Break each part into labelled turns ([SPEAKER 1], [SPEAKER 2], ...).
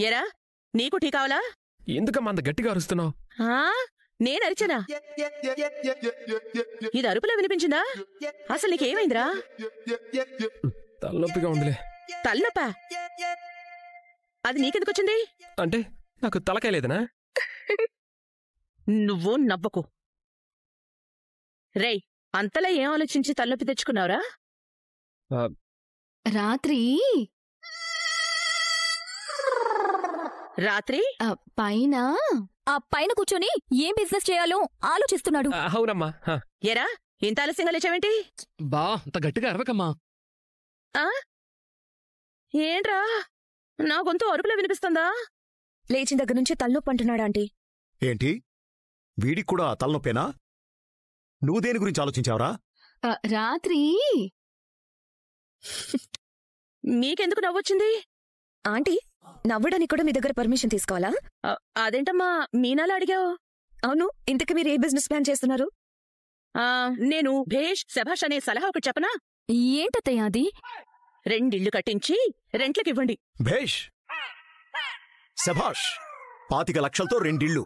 [SPEAKER 1] ఎరా నీకు టీ కావాలా?
[SPEAKER 2] ఎందుకమ్మా అంత గట్టిగా అరుస్తున్నావు?
[SPEAKER 1] నేనరిచనా? ఇది అరుపులో వినిపించిందా? అసలు నీకేమైందిరా?
[SPEAKER 2] తలనొప్పిగా ఉందిలే.
[SPEAKER 1] తలనొప్పా? అది నీకెందుకొచ్చింది?
[SPEAKER 2] అంటే నాకు తలకాయ లేదనా?
[SPEAKER 1] నువ్వు నవ్వకు. రేయ్, అంతలా ఏం ఆలోచించి తలనొప్పి తెచ్చుకున్నావురా?
[SPEAKER 3] రాత్రి పైన కూర్చొని ఏం బిజినెస్ చేయాలో ఆలోచిస్తున్నాడు.
[SPEAKER 2] అవునమ్మా.
[SPEAKER 1] ఎరా ఇంత ఆలస్యంగా లేచావేంటి?
[SPEAKER 4] బా అంత గట్టిగా అరవకమ్మా.
[SPEAKER 1] ఏంట్రా నా గొంతు అరుపులో వినిపిస్తుందా?
[SPEAKER 3] లేచిన దగ్గర నుంచి తలనొప్పి అంటున్నాడా ఆంటీ?
[SPEAKER 5] ఏంటి వీడికి కూడా తలనొప్పేనా? నువ్వు దేని గురించి ఆలోచించావురా?
[SPEAKER 3] రాత్రి
[SPEAKER 1] మీకెందుకు నవ్వొచ్చింది?
[SPEAKER 3] ఆంటీ నవ్వడానికి కూడా మీ దగ్గర పర్మిషన్ తీసుకోవాలా?
[SPEAKER 1] అదేంటమ్మా మీనాలా అడిగావు?
[SPEAKER 3] అవును, ఇంతకు మీరు ఏ బిజినెస్ ప్లాన్ చేస్తున్నారు?
[SPEAKER 1] నేను భేష్ శభాష్ అనే సలహా ఒకటి చెప్పనా?
[SPEAKER 3] ఏంటత్తయ్య అది?
[SPEAKER 1] 2 ఇళ్లు కట్టించి రెంట్లకివ్వండి.
[SPEAKER 5] భేష్ శభాష్ 25 లక్షలతో 2 ఇళ్ళు.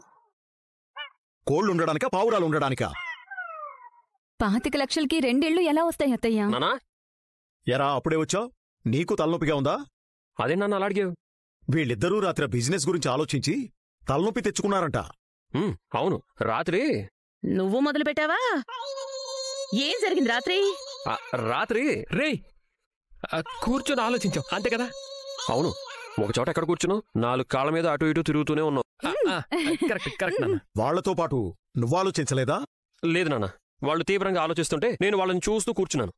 [SPEAKER 5] కోళ్లుండడానికా పావురాలుండడానికా?
[SPEAKER 3] 25 లక్షలకి 2 ఇళ్ళు ఎలా వస్తాయి అత్తయ్య?
[SPEAKER 5] ఎరా అప్పుడే వచ్చావు? నీకు తలనొప్పిగా ఉందా?
[SPEAKER 2] అదే నన్ను అలా అడిగావు.
[SPEAKER 5] వీళ్ళిద్దరూ రాత్రి బిజినెస్ గురించి ఆలోచించి తలనొప్పి తెచ్చుకున్నారంట.
[SPEAKER 2] అవును, రాత్రి
[SPEAKER 1] నువ్వు మొదలు పెట్టావా? ఏం జరిగింది రాత్రి?
[SPEAKER 2] రాత్రి రే కూర్చొని ఆలోచించావు అంతే కదా? అవును, ఒకచోట ఎక్కడ కూర్చున్నావు? 4 కాళ్ళ మీద అటు ఇటు తిరుగుతూనే ఉన్నావు. కరెక్ట్ నాన్న.
[SPEAKER 5] వాళ్లతో పాటు నువ్వు ఆలోచించలేదా?
[SPEAKER 2] లేదు నాన్న, వాళ్ళు తీవ్రంగా ఆలోచిస్తుంటే నేను వాళ్ళని చూస్తూ కూర్చున్నాను.